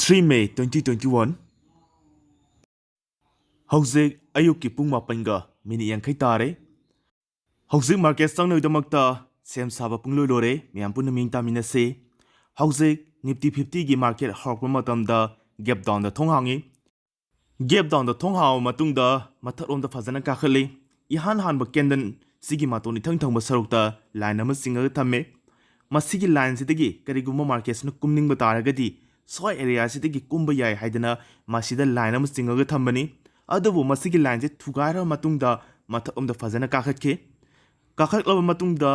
3 May 2021 Hꯧzik ayuki pung mapanga minit yang kai tare Houzik market sang noi damakta sem saba pung loi lore miyam pun ming ta minase Houzik Nifty 50 gi market horkwa matamda gap down da thong hangi gap down da thong haw matungda matharom da fazana ka khali ihan han ba kendan sigi matoni thang thang ba sarukta line ama singa thamme masigi line sidagi kariguma market na kumning ba taragadi soy area sidagi kumba yai haidana masida line ama singa thambani adubu masigi line se thugara matungda matharom da fazana ka khatke ka khatlaba matungda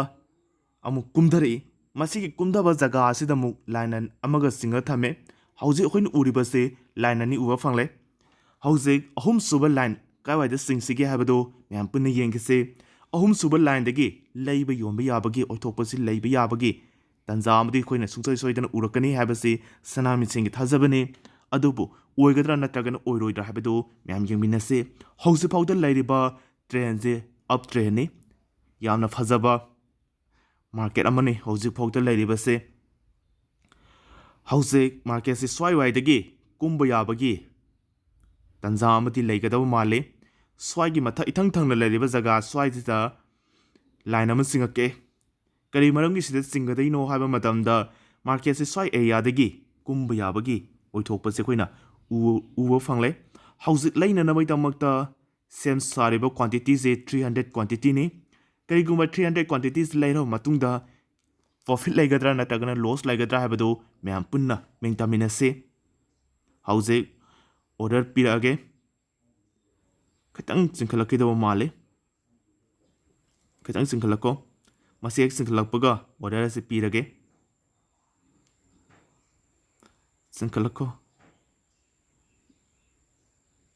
amu kumdari masigi kumdaba jaga asida mu line amaga singa thame hauji khoin uriba se line ani uba fangle hauji ahum suba line kawai da singsige habado myam punna yengise ahum suba line dagi leiba yomba yabagi oithokpasi leiba yabagi tanza amadi khoina sungsoi soidana urakani habasi sanami singi thazabani adubu oigadra natragana oiroidra habado myam yengminase hauji phawda leiriba train je up train ni yamna phazaba market amani hauji phawda leiriba se hauji market se swai wai dagi kumba yabagi tanza amati leigadaw male swai gi matha ithang thangna leiriba jaga swai jita line ama singake kari maramgi sida singadai no haiba matamda market se swai area dagi kumba yabagi oithokpa se khoina uwa fangle hauzik leina na maidamakta sem sariba quantity se 300 quantity ni kari gumba 300 quantities leiro matungda profit leigadra natagana loss leigadra habado myam punna mengtamina se hauzik order pirage khatang singkhalaki daw male khatang singkhalako masek singkhalakpaga order se pirage singkhalako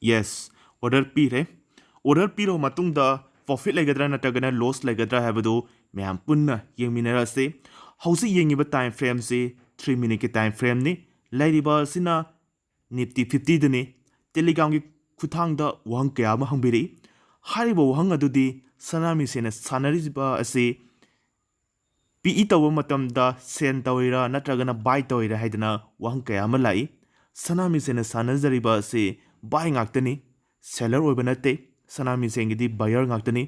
yes order piro matungda profit legadra natagana loss legadra habado myam punna yengminara se hausi yengiba time frame se 3 minute ke time frame ni lairiba sina Nifty 50 dani telegram gi khuthang da wang kya ma hangbiri haribo wang adudi sanami sena sanariba ase PE tawa matam da sen tawira natragana buy tawira haidana wang kya ma lai sanami sena sanazariba ase buy ngaktani seller oibanate sanami sengidi buyer ngaktani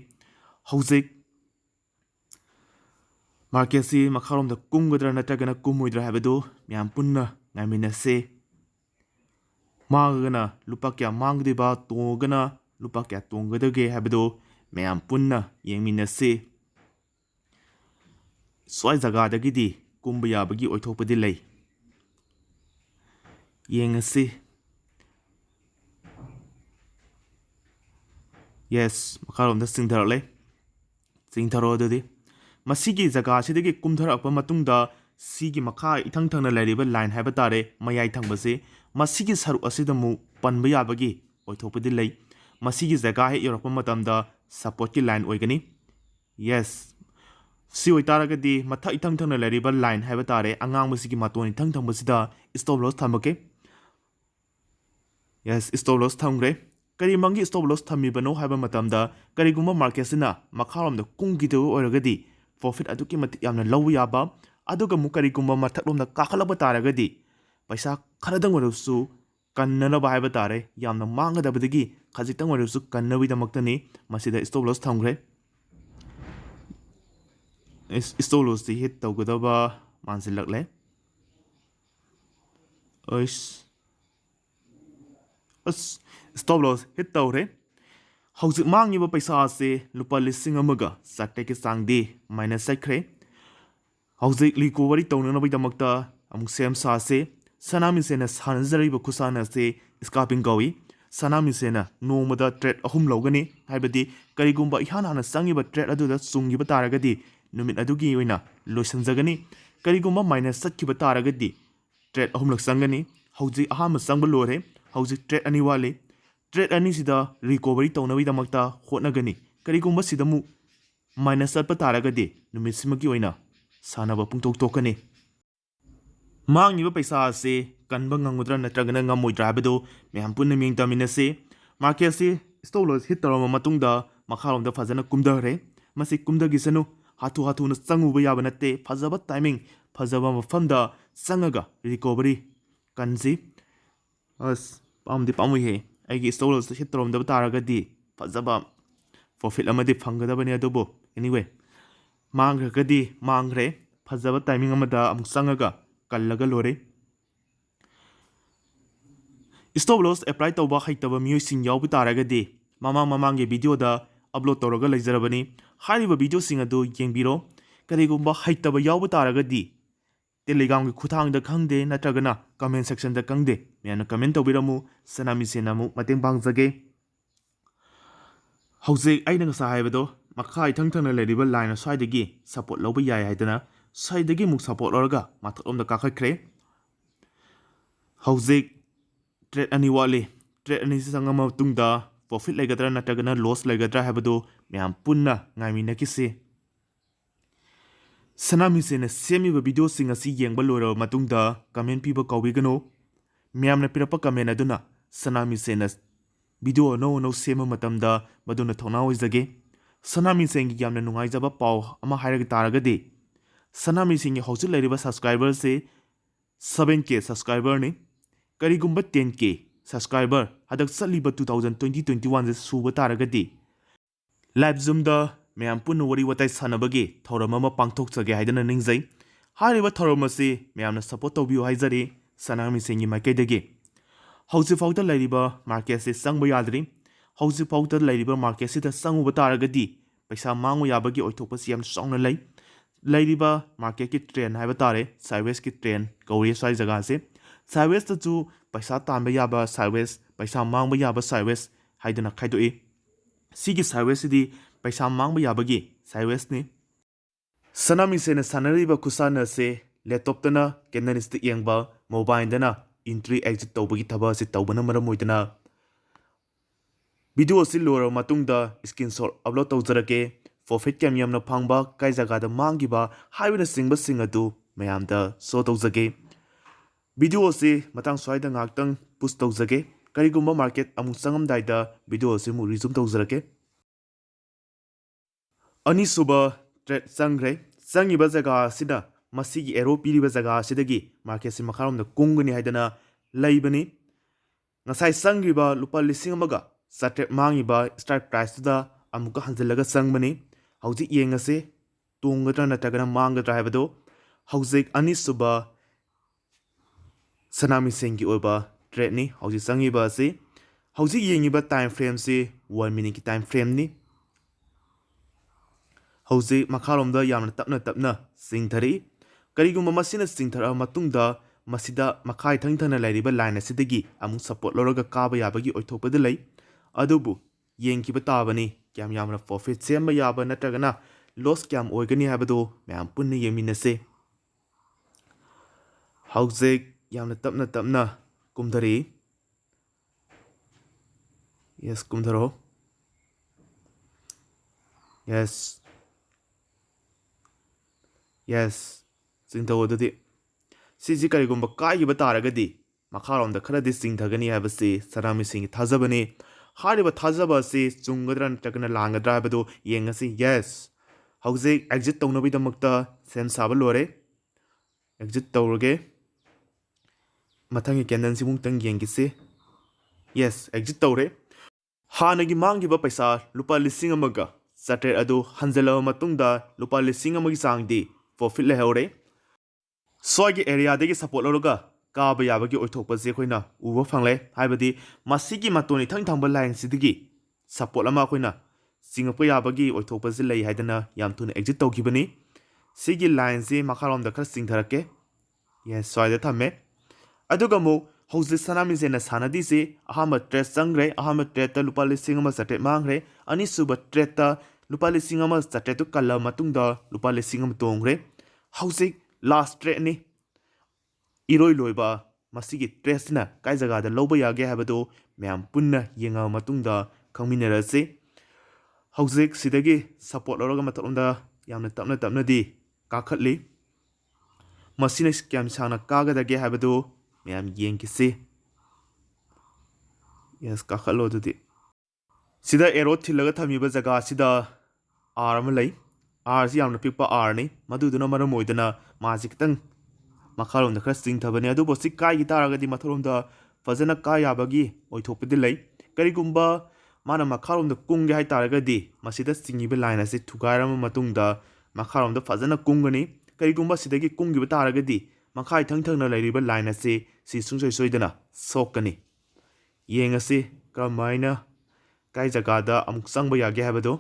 hauzik market si makharom da kumgadra natragana kumoidra habado myam punna ngaminase Magana lupa kya mangdiba tongana lupa kya tonggadage habado myam punna yengminase swai jaga dagidi kumba yabagi oithokpadi lei yengase yes makharom da singtharo dadi masigi jaga sidagi kumtharakpa matungda sigi makha ithang thangna lairiba line haiba tare mayai thangbase masigi saru asidamu panba yabagi oithokpadi lei masigi jaga he yorakpa matamda support ki line oigani yes si oitaragadi matha ithang thangna lairiba line haiba tare angang masigi matoni thang thangbasida stop loss thambake yes stop loss thangre kari mangi stop loss thamibano haiba matamda kari gumba market sina makharom da kungido oiragadi profit aduki mati yamna law yaba aduga mukari gumba mathaklom da kakhalaba taragadi paisa kharadang warusu kannana bhaiba tare yamna manga dabadagi khajitang warusu kannawi damaktani masida stop loss thamgre stop loss ti hit tawgadaba mansilakle stop loss hit tawre hauzik mangiba paisa ase lupa lising amaga sakte ke sangdi minus sakre hauzik recovery tawnana bai damakta amuk sem sa se sanami sena sanazari ba khusana se scalping gawi sanami sena nomada trade ahum logani haibadi karigumba ihana sangiba trade adu da sungiba taragadi numit adugi oina loisanjagani karigumba minus sakkiba taragadi trade ahum lak sangani hauzik ahama sangba lore hauzik trade ani wale trade ani sida recovery tawnawi damakta hotnagani karigumba sidamu minus satpa taragadi numit simagi oina sanaba pungtok tokani mangiba paisa ase kanba ngangudra natragana ngamoidra habado myam punna mingtaminase market se stop loss hit tarama matungda makharom da fazana kumdare masi kumdagisanu hatu na changuba yaba natte fazaba timing fazaba mafamda changaga recovery kanji ꯑꯁ ꯄꯥꯝꯗꯤ ꯄꯥꯝꯃꯨꯏꯍꯦ ꯑꯩꯒꯤ stove ꯂꯣꯁꯇꯣ ꯍꯤꯠ ꯇꯧꯔꯝꯗꯕ ꯇꯥꯔꯒꯗꯤ ꯐꯖꯕ profit ꯑꯃꯗꯤ ꯐꯪꯒꯗꯕꯅꯤ ꯑꯗꯨꯕꯨ anyway ꯃꯥꯡꯈ꯭ꯔꯒꯗꯤ ꯃꯥꯡꯈ꯭ꯔꯦ ꯐꯖꯕ timing ꯑꯃꯗ ꯑꯃꯨꯛ ꯆꯪꯉꯒ ꯀꯜꯂꯒ ꯂꯣꯏꯔꯦ ꯏꯁꯇꯣꯞ ꯂꯣꯁ ꯑꯦꯄ꯭ꯂꯥꯏ ꯇꯧꯕ ꯍꯩꯇꯕ ꯃꯤꯑꯣꯏꯁꯤꯡ ꯌꯥꯎꯕ ꯇꯥꯔꯒꯗꯤ ꯃꯃꯥꯡꯒꯤ ꯚꯤꯗꯤꯑꯣꯗ ꯑꯞꯂꯣꯗ ꯇꯧꯔꯒ ꯂꯩꯖꯔꯕꯅꯤ ꯍꯥꯏꯔꯤꯕ ꯚꯤꯗꯤꯑꯣꯁꯤꯡ ꯑꯗꯨ ꯌꯦꯡꯕꯤꯔꯣ ꯀꯔꯤꯒꯨꯝꯕ ꯍꯩꯇꯕ ꯌꯥꯎꯕ ꯇꯥꯔꯒꯗꯤ ꯇꯦꯂꯤꯒ꯭ꯔꯥꯝꯒꯤ ꯈꯨꯠꯊꯥꯡꯗ ꯈꯪꯗꯦ ꯅꯠꯇ꯭ꯔꯒꯅ ꯀꯃꯦꯟ ꯁꯦꯛꯁꯟꯗ ꯈꯪꯗꯦ ꯃꯌꯥꯝꯅ ꯀꯃꯦꯟ ꯇꯧꯕꯤꯔꯝꯃꯨ ꯁꯅꯥꯃꯤꯁꯦꯟꯅ ꯑꯃꯨꯛ ꯃꯇꯦꯡ ꯄꯥꯡꯖꯒꯦ ꯍꯧꯖꯤꯛ ꯑꯩꯅ ꯉꯁꯥꯏ ꯍꯥꯏꯕꯗꯣ ꯃꯈꯥ ꯏꯊꯪ ꯊꯪꯅ ꯂꯩꯔꯤꯕ ꯂꯥꯏꯟ ꯑꯁ꯭ꯋꯥꯏꯗꯒꯤ ꯁꯄꯣꯔꯠ ꯂꯧꯕ ꯌꯥꯏ ꯍꯥꯏꯗꯅ ꯁ꯭ꯋꯥꯏꯗꯒꯤ ꯑꯃꯨꯛ ꯁꯄꯣꯔꯠ ꯂꯧꯔꯒ ꯃꯊꯛꯂꯣꯝꯗ ꯀꯥꯈꯠꯈ꯭ꯔꯦ ꯍꯧꯖꯤꯛ ꯇ꯭ꯔꯦꯠ ꯑꯅꯤ ꯋꯥꯠꯂꯤ ꯇ꯭ꯔꯦꯠ ꯑꯅꯤꯁꯤ ꯆꯪꯉ ꯃꯇꯨꯡꯗ ꯄ꯭ꯔꯣꯐꯤꯠ ꯂꯩꯒꯗ꯭ꯔꯥ ꯅꯠꯇ꯭ꯔꯒꯅ ꯂꯣꯁ ꯂꯩꯒꯗ꯭ꯔꯥ ꯍꯥꯏꯕꯗꯨ ꯃꯌꯥꯝ ꯄꯨꯟꯅ ꯉꯥꯏꯃꯤꯟꯅꯈꯤꯁꯤ ꯁꯅꯥꯃꯤꯁꯦꯟꯅ ꯁꯦꯝꯃꯤꯕ ꯚꯤꯗꯤꯑꯣꯁꯤꯡ ꯑꯁꯤ ꯌꯦꯡꯕ ꯂꯣꯏꯔꯕ ꯃꯇꯨꯡꯗ ꯀꯃꯦꯟ ꯄꯤꯕ ꯀꯥꯎꯕꯤꯒꯅꯨ ꯃꯌꯥꯝꯅ ꯄꯤꯔꯛꯄ ꯀꯃꯦꯟ ꯑꯗꯨꯅ ꯁꯅꯥꯃꯤꯁꯦꯟꯅ ꯚꯤꯗꯤꯑꯣ ꯑꯅꯧ ꯁꯦꯝꯕ ꯃꯇꯝꯗ ꯃꯗꯨꯅ ꯊꯧꯅꯥ ꯑꯣꯏꯖꯒꯦ ꯁꯅꯥꯃꯤꯁꯦꯟꯒꯤ ꯌꯥꯝꯅ ꯅꯨꯡꯉꯥꯏꯖꯕ ꯄꯥꯎ ꯑꯃ ꯍꯥꯏꯔꯒ ꯇꯥꯔꯒꯗꯤ ꯁꯅꯥꯃꯤꯁꯦꯟꯒꯤ ꯍꯧꯖꯤꯛ ꯂꯩꯔꯤꯕ ꯁꯕꯁꯀ꯭ꯔꯥꯏꯕꯔꯁꯤ 7K ꯁꯕꯁꯀ꯭ꯔꯥꯏꯕꯔꯅꯤ ꯀꯔꯤꯒꯨꯝꯕ 10K ꯁꯕꯁꯀ꯭ꯔꯥꯏꯕꯔ ꯍꯟꯗꯛ ꯆꯠꯂꯤꯕ 2020-21ꯁꯦ ꯁꯨꯕ ꯇꯥꯔꯒꯗꯤ ꯂꯥꯏꯚ ꯖꯨꯝꯗ ꯃꯌꯥꯝ ꯄꯨꯟꯅ ꯋꯥꯔꯤ ꯋꯥꯇꯥꯏ ꯁꯥꯟꯅꯕꯒꯤ ꯊꯧꯔꯝ ꯑꯃ ꯄꯥꯡꯊꯣꯛꯆꯒꯦ ꯍꯥꯏꯗꯨꯅ ꯅꯤꯡꯖꯩ ꯍꯥꯏꯔꯤꯕ ꯊꯧꯔꯝ ꯑꯁꯤ ꯃꯌꯥꯝꯅ ꯁꯄꯣꯔꯠ ꯇꯧꯕꯤꯌꯨ ꯍꯥꯏꯖꯔꯤ ꯁꯅꯥꯃꯤꯁꯦꯟꯒꯤ ꯃꯥꯏꯀꯩꯗꯒꯤ ꯍꯧꯖꯤꯛꯐꯥꯎꯗ ꯂꯩꯔꯤꯕ ꯃꯥꯔꯀꯦꯠꯁꯤ ꯆꯪꯕ ꯌꯥꯗ꯭ꯔꯤ ꯍꯧꯖꯤꯛꯐꯥꯎꯗ ꯂꯩꯔꯤꯕ ꯃꯥꯔꯀꯦꯠꯁꯤꯗ ꯆꯪꯉꯨꯕ ꯇꯥꯔꯒꯗꯤ ꯄꯩꯁꯥ ꯃꯥꯡꯕ ꯌꯥꯕꯒꯤ ꯑꯣꯏꯊꯣꯛꯄꯁꯤ ꯌꯥꯝ ꯆꯥꯎꯅ ꯂꯩꯔꯤꯕ ꯃꯥꯔꯀꯦꯠꯀꯤ ꯇ꯭ꯔꯦꯟ ꯍꯥꯏꯕ ꯇꯥꯔꯦ ꯁꯥꯏꯋꯦꯁꯀꯤ ꯇ꯭ꯔꯦꯟ ꯀꯧꯔꯤ ꯁ꯭ꯋꯥꯏ ꯖꯒꯥꯁꯦ ꯁꯥꯏꯋꯦꯁꯇꯁꯨ ꯄꯩꯁꯥ ꯇꯥꯟꯕ ꯌꯥꯕ ꯁꯥꯏꯋꯦꯁ ꯄꯩꯁꯥ ꯃꯥꯡꯕ ꯌꯥꯕ ꯁꯥꯏꯋꯦꯁ ꯍꯥꯏꯗꯨꯅ ꯈꯥꯏꯗꯣꯛꯏ ꯁꯤꯒꯤ ꯁꯥꯏꯋꯦꯁꯁꯤꯗꯤ ꯄꯩꯁꯥ ꯃꯥꯡꯕ ꯌꯥꯕꯒꯤ ꯁꯥꯏꯋꯦꯁꯅꯤ ꯁꯅꯥꯃꯤꯁꯦꯟꯅ ꯁꯥꯟꯅꯔꯤꯕ ꯈꯨꯁꯥꯟꯅ ꯑꯁꯤ ꯂꯦꯞꯇꯣꯞꯇꯅ ꯀꯦꯟꯗꯜꯁꯇꯤꯛ ꯌꯦꯡꯕ ꯃꯣꯕꯥꯏꯜꯗꯅ ꯏꯟꯇ꯭ꯔꯤ ꯑꯦꯛꯖꯤꯠ ꯇꯧꯕꯒꯤ ꯊꯕꯛ ꯑꯁꯤ ꯇꯧꯕꯅ ꯃꯔꯝ ꯑꯣꯏꯗꯨꯅ ꯚꯤꯗꯤꯑꯣ ꯑꯁꯤ ꯂꯣꯏꯔꯕ ꯃꯇꯨꯡꯗ ꯁ꯭ꯀ꯭ꯔꯤꯟꯁꯣꯠ ꯑꯞꯂꯣꯗ ꯇꯧꯖꯔꯛꯀꯦ ꯄ꯭ꯔꯣꯐꯤꯠ ꯀꯌꯥꯝ ꯌꯥꯝꯅ ꯐꯪꯕ ꯀꯥꯏ ꯖꯒꯥꯗ ꯃꯥꯡꯈꯤꯕ ꯍꯥꯏꯕꯅꯆꯤꯡꯕꯁꯤꯡ ꯑꯗꯨ ꯃꯌꯥꯝꯗ ꯁꯣ ꯇꯧꯖꯒꯦ ꯚꯤꯗꯤꯑꯣ ꯑꯁꯤ ꯃꯇꯥꯡ ꯁ꯭ꯋꯥꯏꯗ ꯉꯥꯛꯇꯪ ꯄꯨꯁ ꯇꯧꯖꯒꯦ ꯀꯔꯤꯒꯨꯝꯕ ꯃꯥꯔꯀꯦꯠ ꯑꯃꯨꯛ ꯆꯪꯉꯝꯗꯥꯏꯗ ꯚꯤꯗꯤꯑꯣ ꯑꯁꯤ ꯑꯃꯨꯛ ꯔꯤꯖꯨꯝ ꯇꯧꯖꯔꯛꯀꯦ ꯑꯅꯤꯁꯨꯕ ꯇ꯭ꯔꯦꯠ ꯆꯪꯈ꯭ꯔꯦ ꯆꯪꯉꯤꯕ ꯖꯒꯥ ꯑꯁꯤꯗ ꯃꯁꯤꯒꯤ ꯑꯦꯔꯣ ꯄꯤꯔꯤꯕ ꯖꯒꯥ ꯑꯁꯤꯗꯒꯤ ꯃꯥꯔꯀꯦꯠꯁꯤ ꯃꯈꯥꯔꯣꯝꯗ ꯀꯨꯝꯒꯅꯤ ꯍꯥꯏꯗꯅ ꯂꯩꯕꯅꯤ ꯉꯁꯥꯏ ꯆꯪꯈ꯭ꯔꯤꯕ ꯂꯨꯄꯥ 1,000,000 ꯃꯥꯡꯉꯤꯕ ꯁ꯭ꯇ꯭ꯔꯥꯏꯛ ꯄ꯭ꯔꯥꯏꯁꯇꯨꯗ ꯑꯃꯨꯛꯀ ꯍꯟꯖꯤꯜꯂꯒ ꯆꯪꯕꯅꯤ ꯍꯧꯖꯤꯛ ꯌꯦꯡꯉꯁꯤ ꯇꯣꯡꯒꯗ꯭ꯔꯥ ꯅꯠꯇ꯭ꯔꯒꯅ ꯃꯥꯡꯒꯗ꯭ꯔꯥ ꯍꯥꯏꯕꯗꯨ ꯍꯧꯖꯤꯛ ꯑꯅꯤꯁꯨꯕ ꯁꯅꯥꯃꯤꯁꯦꯟꯒꯤ ꯑꯣꯏꯕ ꯇ꯭ꯔꯦꯠꯅꯤ ꯍꯧꯖꯤꯛ ꯆꯪꯉꯤꯕ ꯑꯁꯤ ꯍꯧꯖꯤꯛ ꯌꯦꯡꯉꯤꯕ ꯇꯥꯏꯝ ꯐ꯭ꯔꯦꯝꯁꯤ 1 ꯃꯤꯅꯤꯠꯀꯤ ꯇꯥꯏꯝ ꯐ꯭ꯔꯦꯝꯅꯤ ꯍꯧꯖꯤꯛ ꯃꯈꯥꯔꯣꯝꯗ ꯌꯥꯝꯅ ꯇꯞꯅ ꯆꯤꯡꯊꯔꯛꯏ ꯀꯔꯤꯒꯨꯝꯕ ꯃꯁꯤꯅ ꯆꯤꯡꯊꯔꯛꯑꯕ ꯃꯇꯨꯡꯗ ꯃꯁꯤꯗ ꯃꯈꯥ ꯏꯊꯪ ꯊꯪꯅ ꯂꯩꯔꯤꯕ ꯂꯥꯏꯟ ꯑꯁꯤꯗꯒꯤ ꯑꯃꯨꯛ ꯁꯄꯣꯔꯠ ꯂꯧꯔꯒ ꯀꯥꯕ ꯌꯥꯕꯒꯤ ꯑꯣꯏꯊꯣꯛꯄꯗ ꯂꯩ ꯑꯗꯨꯕꯨ ꯌꯦꯡꯈꯤꯕ ꯇꯥꯕꯅꯤ ꯀꯌꯥꯝ ꯌꯥꯝꯅ ꯄ꯭ꯔꯣꯐꯤꯠ ꯁꯦꯝꯕ ꯌꯥꯕ ꯅꯠꯇ꯭ꯔꯒꯅ ꯂꯣꯁ ꯀꯌꯥꯝ ꯑꯣꯏꯒꯅꯤ ꯍꯥꯏꯕꯗꯨ ꯃꯌꯥꯝ ꯄꯨꯟꯅ ꯌꯦꯡꯃꯤꯟꯅꯁꯤ ꯍꯧꯖꯤꯛ ꯌꯥꯝꯅ ꯇꯞꯅ ꯀꯨꯝꯊꯔꯛꯏ ꯌꯦꯁ ꯀꯨꯝꯊꯔꯛꯑꯣ ꯌꯦꯁ ꯆꯤꯡꯊꯧ ꯑꯗꯨꯗꯤ ꯁꯤꯁꯤ ꯀꯔꯤꯒꯨꯝꯕ ꯀꯥꯏꯈꯤꯕ ꯇꯥꯔꯒꯗꯤ ꯃꯈꯥꯔꯣꯝꯗ ꯈꯔꯗꯤ ꯆꯤꯡꯊꯒꯅꯤ ꯍꯥꯏꯕꯁꯤ ꯁꯅꯥꯃꯤꯁꯦꯟꯒꯤ ꯊꯥꯖꯕꯅꯤ ꯍꯥꯏꯔꯤꯕ ꯊꯥꯖꯕ ꯑꯁꯤ ꯆꯨꯝꯒꯗ꯭ꯔꯥ ꯅꯠꯇ꯭ꯔꯒꯅ ꯂꯥꯟꯒꯗ꯭ꯔꯥ ꯍꯥꯏꯕꯗꯨ ꯌꯦꯡꯉꯁꯤ ꯌꯦꯁ ꯍꯧꯖꯤꯛ ꯑꯦꯛꯖꯤꯠ ꯇꯧꯅꯕꯒꯤꯗꯃꯛꯇ ꯁꯦꯝ ꯁꯥꯕ ꯂꯣꯏꯔꯦ ꯑꯦꯛꯖꯤꯠ ꯇꯧꯔꯒꯦ ꯃꯊꯪꯒꯤ ꯀꯦꯟꯗꯜꯁꯤ ꯑꯃꯨꯛꯇꯪ ꯌꯦꯡꯈꯤꯁꯤ ꯌꯦꯁ ꯑꯦꯛꯖꯤꯠ ꯇꯧꯔꯦ ꯍꯥꯟꯅꯒꯤ ꯃꯥꯡꯈꯤꯕ ꯄꯩꯁꯥ ꯂꯨꯄꯥ 1,000,000 ꯑꯗꯨ ꯍꯟꯖꯤꯜꯂꯕ ꯃꯇꯨꯡꯗ ꯂꯨꯄꯥ 1,000,000ꯒꯤ ꯆꯥꯡꯗꯤ ꯄ꯭ꯔꯣꯐꯤꯠ ꯂꯩꯍꯧꯔꯦ ꯁ꯭ꯋꯥꯏꯒꯤ ꯑꯦꯔꯤꯌꯥꯗꯒꯤ ꯁꯄꯣꯔꯠ ꯂꯧꯔꯒ ꯀꯥꯕ ꯌꯥꯕꯒꯤ ꯑꯣꯏꯊꯣꯛꯄꯁꯤ ꯑꯩꯈꯣꯏꯅ ꯎꯕ ꯐꯪꯂꯦ ꯍꯥꯏꯕꯗꯤ ꯃꯁꯤꯒꯤ ꯃꯇꯣꯟ ꯏꯊꯪ ꯊꯪꯕ ꯂꯥꯏꯟꯁꯤꯗꯒꯤ ꯁꯄꯣꯔꯠ ꯑꯃ ꯑꯩꯈꯣꯏꯅ ꯆꯤꯡꯉꯛꯄ ꯌꯥꯕꯒꯤ ꯑꯣꯏꯊꯣꯛꯄꯁꯤ ꯂꯩ ꯍꯥꯏꯗꯅ ꯌꯥꯝ ꯊꯨꯅ ꯑꯦꯛꯖꯤꯠ ꯇꯧꯈꯤꯕꯅꯤ ꯁꯤꯒꯤ ꯂꯥꯏꯟꯁꯤ ꯃꯈꯥꯔꯣꯝꯗ ꯈꯔ ꯆꯤꯡꯊꯔꯛꯀꯦ ꯌꯦꯁ ꯁ꯭ꯋꯥꯏꯗ ꯊꯝꯃꯦ ꯑꯗꯨꯒ ꯑꯃꯨꯛ ꯍꯧꯖꯤꯛ ꯁꯅꯥꯃꯤꯁꯦꯟꯅ ꯁꯥꯟꯅꯗꯣꯏꯁꯤ ꯑꯍꯥꯟꯕ ꯇ꯭ꯔꯦꯠ ꯆꯪꯈ꯭ꯔꯦ ꯑꯍꯥꯟꯕ ꯇ꯭ꯔꯦꯠꯇ ꯂꯨꯄꯥ 1,000,000 ꯃꯥꯡꯈ꯭ꯔꯦ ꯑꯅꯤꯁꯨꯕ ꯇ꯭ꯔꯦꯠꯇ ꯂꯨꯄꯥ 1,000,000 ꯀꯜꯂꯕ ꯃꯇꯨꯡꯗ ꯂꯨꯄꯥ 1,000,000 ꯇꯣꯡꯈ꯭ꯔꯦ ꯍꯧꯖꯤꯛ ꯂꯥꯁ ꯇ꯭ꯔꯦꯠꯅꯤ ꯏꯔꯣꯏ ꯂꯣꯏꯕ ꯃꯁꯤꯒꯤ ꯇ꯭ꯔꯦꯠꯁꯤꯅ ꯀꯥꯏ ꯖꯒꯥꯗ ꯂꯧꯕ ꯌꯥꯒꯦ ꯍꯥꯏꯕꯗꯨ ꯃꯌꯥꯝ ꯄꯨꯟꯅ ꯌꯦꯡꯉꯕ ꯃꯇꯨꯡꯗ ꯈꯪꯃꯤꯟꯅꯔꯁꯤ ꯍꯧꯖꯤꯛ ꯁꯤꯗꯒꯤ ꯁꯄꯣꯔꯠ ꯂꯧꯔꯒ ꯃꯊꯛꯂꯣꯝꯗ ꯌꯥꯝꯅ ꯇꯞꯅꯗꯤ ꯀꯥꯈꯠꯂꯤ ꯃꯁꯤꯅ ꯀꯌꯥꯝ ꯁꯥꯡꯅ ꯀꯥꯒꯗꯒꯦ ꯍꯥꯏꯕꯗꯨ ꯃꯌꯥꯝ ꯌꯦꯡꯈꯤꯁꯤ ꯌꯦꯁ ꯀꯥꯈꯠꯂꯣ ꯑꯗꯨꯗꯤ ꯁꯤꯗ ꯑꯦꯔꯣ ꯊꯤꯜꯂꯒ ꯊꯝꯃꯤꯕ ꯖꯒꯥ ꯑꯁꯤꯗ ꯑꯥꯔ ꯑꯃ ꯂꯩ ꯑꯥꯔꯁꯤ ꯌꯥꯝꯅ ꯄꯤꯛꯄ ꯑꯥꯔꯅꯤ ꯃꯗꯨꯗꯨꯅ ꯃꯔꯝ ꯑꯣꯏꯗꯨꯅ ꯃꯥꯁꯤ ꯈꯤꯇꯪ ꯃꯈꯥꯔꯣꯝꯗ ꯈꯔ ꯆꯤꯡꯊꯕꯅꯤ ꯑꯗꯨꯕꯨ ꯁꯤ ꯀꯥꯏꯈꯤ ꯇꯥꯔꯒꯗꯤ ꯃꯊꯛꯂꯣꯝꯗ ꯐꯖꯅ ꯀꯥ ꯌꯥꯕꯒꯤ ꯑꯣꯏꯊꯣꯛꯄꯗꯤ ꯂꯩ ꯀꯔꯤꯒꯨꯝꯕ ꯃꯥꯅ ꯃꯈꯥꯔꯣꯝꯗ ꯀꯨꯝꯒꯦ ꯍꯥꯏꯇꯥꯔꯒꯗꯤ ꯃꯁꯤꯗ ꯆꯤꯡꯉꯤꯕ ꯂꯥꯏꯟ ꯑꯁꯤ ꯊꯨꯒꯥꯏꯔꯕ ꯃꯇꯨꯡꯗ ꯃꯈꯥꯔꯣꯝꯗ ꯐꯖꯅ ꯀꯨꯝꯒꯅꯤ ꯀꯔꯤꯒꯨꯝꯕ ꯁꯤꯗꯒꯤ ꯀꯨꯝꯈꯤꯕ ꯇꯥꯔꯒꯗꯤ ꯃꯈꯥ ꯏꯊꯪ ꯊꯪꯅ ꯂꯩꯔꯤꯕ ꯂꯥꯏꯟ ꯑꯁꯤ ꯁꯤ ꯁꯨꯡꯁꯣꯏ ꯁꯣꯏꯗꯅ ꯁꯣꯛꯀꯅꯤ ꯌꯦꯡꯉꯁꯤ ꯀꯔꯝꯍꯥꯏꯅ ꯀꯥꯏ ꯖꯒꯥꯗ ꯑꯃꯨꯛ ꯆꯪꯕ ꯌꯥꯒꯦ ꯍꯥꯏꯕꯗꯣ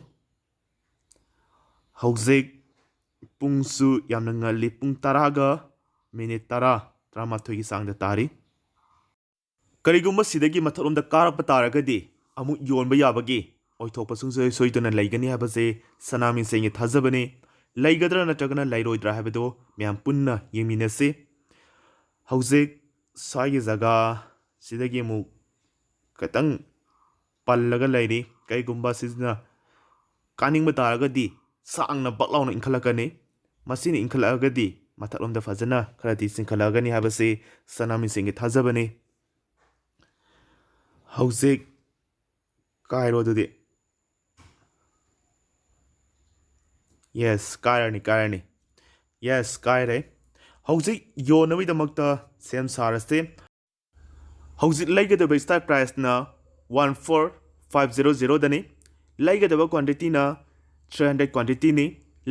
ꯍꯧꯖꯤꯛ ꯄꯨꯡꯁꯨ ꯌꯥꯝꯅ ꯉꯜꯂꯤ ꯄꯨꯡ 10:10 ꯆꯥꯡꯗ ꯇꯥꯔꯤ ꯀꯔꯤꯒꯨꯝꯕ ꯁꯤꯗꯒꯤ ꯃꯊꯛꯂꯣꯝꯗ ꯀꯥꯔꯛꯄ ꯇꯥꯔꯒꯗꯤ ꯑꯃꯨꯛ ꯌꯣꯟꯕ ꯌꯥꯕꯒꯤ ꯑꯣꯏꯊꯣꯛꯄ ꯁꯨꯡꯁꯣꯏ ꯁꯣꯏꯗꯅ ꯂꯩꯒꯅꯤ ꯍꯥꯏꯕꯁꯦ ꯁꯅꯥꯃꯤꯁꯦꯡꯒꯤ ꯊꯥꯖꯕꯅꯤ ꯂꯩꯒꯗ꯭ꯔꯥ ꯅꯠꯇ꯭ꯔꯒꯅ ꯂꯩꯔꯣꯏꯗ꯭ꯔꯥ ꯍꯥꯏꯕꯗꯣ ꯃꯌꯥꯝ ꯄꯨꯟꯅ ꯌꯦꯡꯃꯤꯟꯅꯁꯤ ꯍꯧꯖꯤꯛ ꯁ꯭ꯋꯥꯏꯒꯤ ꯖꯒꯥ ꯁꯤꯗꯒꯤ ꯑꯃꯨꯛ ꯈꯤꯇꯪ ꯄꯜꯂꯒ ꯂꯩꯔꯤ ꯀꯔꯤꯒꯨꯝꯕ ꯁꯤꯅ ꯀꯥꯅꯤꯡꯕ ꯇꯥꯔꯒꯗꯤ ꯁꯥꯡꯅ ꯕꯛ ꯂꯥꯎꯅ ꯏꯟꯈꯠꯂꯛꯀꯅꯤ ꯃꯁꯤꯅ ꯏꯟꯈꯠꯂꯛꯑꯒꯗꯤ ꯃꯊꯛꯂꯣꯝꯗ ꯐꯖꯅ ꯈꯔꯗꯤ ꯆꯤꯡꯈꯠꯂꯛꯒꯅꯤ ꯍꯥꯏꯕꯁꯤ ꯁꯅꯥꯃꯤꯁꯦꯡꯒꯤ ꯊꯥꯖꯕꯅꯤ ꯍꯧꯖꯤꯛ ꯀꯥꯏꯔꯣ ꯑꯗꯨꯗꯤ ꯌꯦꯁ ꯀꯥꯏꯔꯅꯤ ꯌꯦꯁ ꯀꯥꯏꯔꯦ ꯍꯧꯖꯤꯛ ꯌꯣꯟꯅꯕꯒꯤꯗꯃꯛꯇ ꯁꯦꯝ ꯁꯥꯔꯁꯦ ꯍꯧꯖꯤꯛ ꯂꯩꯒꯗꯕ ꯁ꯭ꯇꯥꯏꯛ ꯄ꯭ꯔꯥꯏꯁꯅ 14500ꯗꯅꯤ ꯂꯩꯒꯗꯕ ꯀ꯭ꯋꯥꯟꯇꯤꯇꯤꯅ 300 ꯀ꯭ꯋꯥꯟꯇꯤꯇꯤꯅꯤ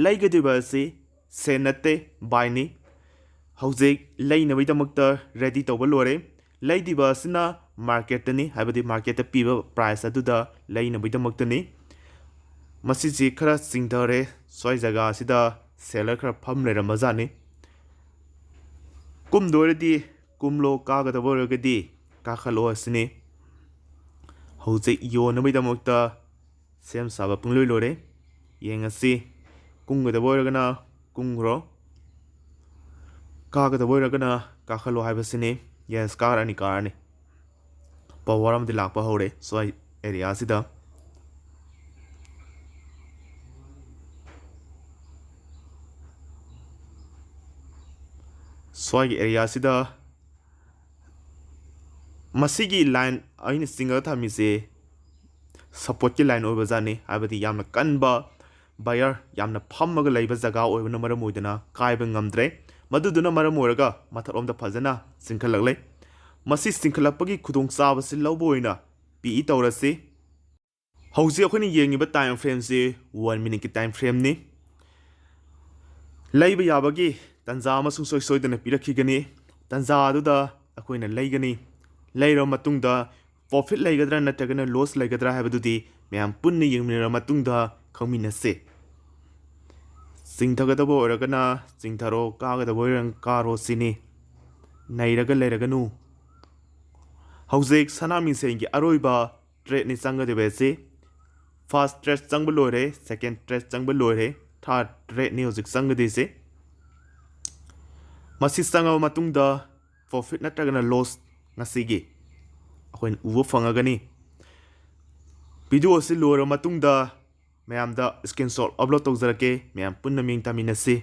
ꯂꯩꯒꯗꯕ ꯑꯁꯤ ꯁꯦꯟ ꯅꯠꯇꯦ ꯕꯥꯏꯅꯤ ꯍꯧꯖꯤꯛ ꯂꯩꯅꯕꯒꯤꯗꯃꯛꯇ ꯔꯦꯗꯤ ꯇꯧꯕ ꯂꯣꯏꯔꯦ ꯂꯩꯗꯤꯕ ꯑꯁꯤꯅ ꯃꯥꯔꯀꯦꯠꯇꯅꯤ ꯍꯥꯏꯕꯗꯤ ꯃꯥꯔꯀꯦꯠꯇ ꯄꯤꯕ ꯄ꯭ꯔꯥꯏꯁ ꯑꯗꯨꯗ ꯂꯩꯅꯕꯒꯤꯗꯃꯛꯇꯅꯤ ꯃꯁꯤꯁꯤ ꯈꯔ ꯆꯤꯡꯊꯔꯦ ꯁ꯭ꯋꯥꯏ ꯖꯒꯥ ꯑꯁꯤꯗ ꯁꯦꯂꯔ ꯈꯔ ꯐꯝ ꯂꯩꯔꯝꯕꯖꯥꯠꯅꯤ ꯀꯨꯝꯗꯣꯏꯔꯗꯤ ꯀꯨꯝꯂꯣ ꯀꯥꯒꯗꯕ ꯑꯣꯏꯔꯒꯗꯤ ꯀꯥꯈꯠꯂꯣ ꯑꯁꯤꯅꯤ ꯍꯧꯖꯤꯛ ꯌꯣꯟꯅꯕꯒꯤꯗꯃꯛꯇ ꯁꯦꯝ ꯁꯥꯕ ꯄꯨꯡꯂꯣꯏ ꯂꯣꯏꯔꯦ ꯌꯦꯡꯉꯁꯤ ꯀꯨꯝꯒꯗꯕ ꯑꯣꯏꯔꯒꯅ ꯀꯨꯝꯈ꯭ꯔꯣ ꯀꯥꯒꯗꯕ ꯑꯣꯏꯔꯒꯅ ꯀꯥꯈꯠꯂꯣ ꯍꯥꯏꯕꯁꯤꯅꯤ ꯌꯦꯁ ꯀꯥꯔꯅꯤ ꯄꯋꯥꯔ ꯑꯃꯗꯤ ꯂꯥꯛꯄ ꯍꯧꯔꯦ ꯁ꯭ꯋꯥꯏ ꯑꯦꯔꯤꯌꯥꯁꯤꯗ ꯁ꯭ꯋꯥꯏꯒꯤ ꯑꯦꯔꯤꯌꯥꯁꯤꯗ ꯃꯁꯤꯒꯤ ꯂꯥꯏꯟ ꯑꯩꯅ ꯆꯤꯡꯉꯒ ꯊꯝꯃꯤꯁꯦ ꯁꯞꯄꯣꯔꯠꯀꯤ ꯂꯥꯏꯟ ꯑꯣꯏꯕꯖꯥꯠꯅꯤ ꯍꯥꯏꯕꯗꯤ ꯌꯥꯝꯅ ꯀꯟꯕ ꯕꯥꯌꯔ ꯌꯥꯝꯅ ꯐꯝꯃꯒ ꯂꯩꯕ ꯖꯒꯥ ꯑꯣꯏꯕꯅ ꯃꯔꯝ ꯑꯣꯏꯗꯨꯅ ꯀꯥꯏꯕ ꯉꯝꯗ꯭ꯔꯦ ꯃꯗꯨꯗꯨꯅ ꯃꯔꯝ ꯑꯣꯏꯔꯒ ꯃꯊꯛꯂꯣꯝꯗ ꯐꯖꯅ ꯆꯤꯡꯈꯠꯂꯛꯂꯦ ꯃꯁꯤ ꯆꯤꯡꯈꯠꯂꯛꯄꯒꯤ ꯈꯨꯗꯣꯡꯆꯥꯕꯁꯤ ꯂꯧꯕ ꯑꯣꯏꯅ ꯄꯤ ꯇꯧꯔꯁꯤ ꯍꯧꯖꯤꯛ ꯑꯩꯈꯣꯏꯅ ꯌꯦꯡꯉꯤꯕ ꯇꯥꯏꯝ ꯐ꯭ꯔꯦꯝꯁꯤ 1 ꯃꯤꯅꯤꯠꯀꯤ ꯇꯥꯏꯝ ꯐ꯭ꯔꯦꯝꯅꯤ ꯂꯩꯕ ꯌꯥꯕꯒꯤ ꯇꯟꯖꯥ ꯑꯃ ꯁꯨꯡꯁꯣꯏ ꯁꯣꯏꯗꯅ ꯄꯤꯔꯛꯈꯤꯒꯅꯤ ꯇꯟꯖꯥ ꯑꯗꯨꯗ ꯑꯩꯈꯣꯏꯅ ꯂꯩꯒꯅꯤ ꯂꯩꯔꯕ ꯃꯇꯨꯡꯗ ꯄ꯭ꯔꯣꯐꯤꯠ ꯂꯩꯒꯗ꯭ꯔꯥ ꯅꯠꯇ꯭ꯔꯒꯅ ꯂꯣꯁ ꯂꯩꯒꯗ꯭ꯔꯥ ꯍꯥꯏꯕꯗꯨꯗꯤ ꯃꯌꯥꯝ ꯄꯨꯟꯅ ꯌꯦꯡꯃꯤꯟꯅꯔꯕ ꯃꯇꯨꯡꯗ ꯈꯪꯃꯤꯟꯅꯁꯤ ꯆꯤꯡꯊꯒꯗꯕ ꯑꯣꯏꯔꯒꯅ ꯆꯤꯡꯊꯔꯣ ꯀꯥꯒꯗꯕ ꯑꯣꯏꯔꯒꯅ ꯀꯥꯔꯣ ꯁꯤꯅꯤ ꯅꯩꯔꯒ ꯂꯩꯔꯒꯅꯨ ꯍꯧꯖꯤꯛ ꯁꯅꯥꯃꯤꯁꯦꯡꯒꯤ ꯑꯔꯣꯏꯕ ꯇ꯭ꯔꯦꯠꯅꯤ ꯆꯪꯒꯗꯕ ꯑꯁꯤ ꯐꯥꯔꯁꯠ ꯇ꯭ꯔꯦꯠ ꯆꯪꯕ ꯂꯣꯏꯔꯦ ꯁꯦꯀꯦꯟ ꯇ꯭ꯔꯦꯠ ꯆꯪꯕ ꯂꯣꯏꯔꯦ ꯊꯥꯔꯠ ꯇ꯭ꯔꯦꯠꯅꯤ ꯍꯧꯖꯤꯛ ꯆꯪꯒꯗꯣꯏꯁꯤ ꯃꯁꯤ ꯆꯪꯉꯕ ꯃꯇꯨꯡꯗ ꯄ꯭ꯔꯣꯐꯤꯠ ꯅꯠꯇ꯭ꯔꯒꯅ ꯂꯣꯁ ꯉꯁꯤꯒꯤ ꯑꯩꯈꯣꯏꯅ ꯎꯕ ꯐꯪꯉꯒꯅꯤ ꯚꯤꯗꯤꯑꯣ ꯑꯁꯤ ꯂꯣꯏꯔꯕ ꯃꯇꯨꯡꯗ ꯃꯌꯥꯝꯗ ꯁ꯭ꯀ꯭ꯔꯤꯟꯁꯣꯠ ꯑꯞꯂꯣꯗ ꯇꯧꯖꯔꯛꯀꯦ ꯃꯌꯥꯝ ꯄꯨꯟꯅ ꯃꯤꯡ ꯇꯥꯃꯤꯟꯅꯁꯤ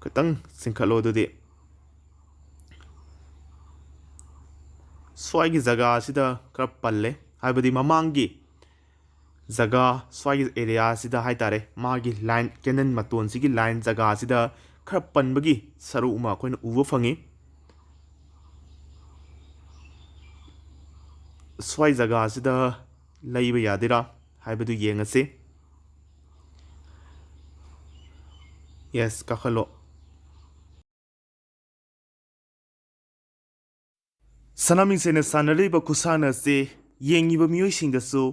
ꯈꯤꯇꯪ ꯆꯤꯡꯈꯠꯂꯣ ꯑꯗꯨꯗꯤ ꯁ꯭ꯋꯥꯏꯒꯤ ꯖꯒꯥ ꯑꯁꯤꯗ ꯈꯔ ꯄꯜꯂꯦ ꯍꯥꯏꯕꯗꯤ ꯃꯃꯥꯡꯒꯤ ꯖꯒꯥ ꯁ꯭ꯋꯥꯏꯒꯤ ꯑꯦꯔꯤꯌꯥꯁꯤꯗ ꯍꯥꯏꯇꯥꯔꯦ ꯃꯥꯒꯤ ꯂꯥꯏꯟ ꯀꯦꯅꯟ ꯃꯇꯣꯟꯁꯤꯒꯤ ꯂꯥꯏꯟ ꯖꯒꯥꯁꯤꯗ ꯈꯔ ꯄꯟꯕꯒꯤ ꯁꯔꯨꯛ ꯑꯃ ꯑꯩꯈꯣꯏꯅ ꯎꯕ ꯐꯪꯉꯤ ꯁ꯭ꯋꯥꯏ ꯖꯒꯥꯁꯤꯗ ꯂꯩꯕ ꯌꯥꯗꯣꯏꯔꯥ ꯍꯥꯏꯕꯗꯨ ꯌꯦꯡꯉꯁꯤ ꯌꯦꯁ ꯀꯥꯈꯠꯂꯣ ꯁꯅꯥꯃꯤꯡꯁꯦꯟꯅ ꯁꯥꯟꯅꯔꯤꯕ ꯈꯨꯁꯥꯟꯅ ꯑꯁꯤ ꯌꯦꯡꯉꯤꯕ ꯃꯤꯑꯣꯏꯁꯤꯡꯗꯁꯨ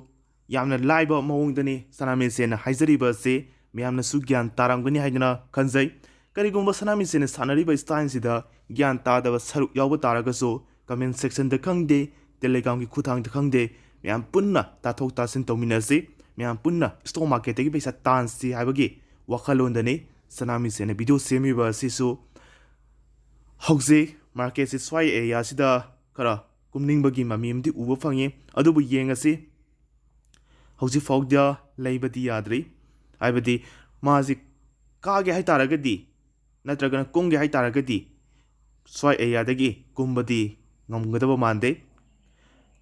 ꯌꯥꯝꯅ ꯂꯥꯏꯕ ꯃꯑꯣꯡꯗꯅꯤ ꯁꯅꯥꯃꯤꯡꯁꯦꯟꯅ ꯍꯥꯏꯖꯔꯤꯕ ꯑꯁꯤ ꯃꯌꯥꯝꯅꯁꯨ ꯒ꯭ꯌꯥꯟ ꯇꯥꯔꯝꯒꯅꯤ ꯍꯥꯏꯗꯨꯅ ꯈꯟꯖꯩ ꯀꯔꯤꯒꯨꯝꯕ ꯁꯅꯥꯃꯤꯡꯁꯦꯟꯅ ꯁꯥꯟꯅꯔꯤꯕ ꯁ꯭ꯇꯥꯏꯜꯁꯤꯗ ꯒ꯭ꯌꯥꯟ ꯇꯥꯗꯕ ꯁꯔꯨꯛ ꯌꯥꯎꯕ ꯇꯥꯔꯒꯁꯨ ꯀꯃꯦꯟ ꯁꯦꯛꯁꯟꯗ ꯈꯪꯗꯦ ꯇꯦꯂꯤꯒ꯭ꯔꯥꯝꯒꯤ ꯈꯨꯠꯊꯥꯡꯗ ꯈꯪꯗꯦ ꯃꯌꯥꯝ ꯄꯨꯟꯅ ꯇꯥꯊꯣꯛ ꯇꯥꯁꯤꯟ ꯇꯧꯃꯤꯟꯅꯁꯤ ꯃꯌꯥꯝ ꯄꯨꯟꯅ ꯁ꯭ꯇꯣꯛ ꯃꯥꯔꯀꯦꯠꯇꯒꯤ ꯄꯩꯁꯥ ꯇꯥꯟꯁꯤ ꯍꯥꯏꯕꯒꯤ ꯋꯥꯈꯜꯂꯣꯟꯗꯅꯤ ꯁꯅꯥꯃꯤꯡꯁꯦꯟꯅ ꯚꯤꯗꯤꯑꯣ ꯁꯦꯝꯃꯤꯕ ꯑꯁꯤꯁꯨ ꯍꯧꯖꯤꯛ ꯃꯥꯔꯀꯦꯠꯁꯤ ꯁ꯭ꯋꯥꯏ ꯑꯦꯔꯤꯌꯥꯁꯤꯗ ꯈꯔ ꯀꯨꯝꯅꯤꯡꯕꯒꯤ ꯃꯃꯤ ꯑꯃꯗꯤ ꯎꯕ ꯐꯪꯉꯤ ꯑꯗꯨꯕꯨ ꯌꯦꯡꯉꯁꯤ ꯍꯧꯖꯤꯛ ꯐꯥꯎꯗ ꯂꯩꯕꯗꯤ ꯌꯥꯗ꯭ꯔꯤ ꯍꯥꯏꯕꯗꯤ ꯃꯥꯁꯤ ꯀꯥꯒꯦ ꯍꯥꯏꯇꯥꯔꯒꯗꯤ ꯅꯠꯇ꯭ꯔꯒꯅ ꯀꯨꯝꯒꯦ ꯍꯥꯏꯇꯥꯔꯒꯗꯤ ꯁ꯭ꯋꯥꯏ ꯑꯦꯔꯤꯌꯥꯗꯒꯤ ꯀꯨꯝꯕꯗꯤ ꯉꯝꯒꯗꯕ ꯃꯥꯟꯗꯦ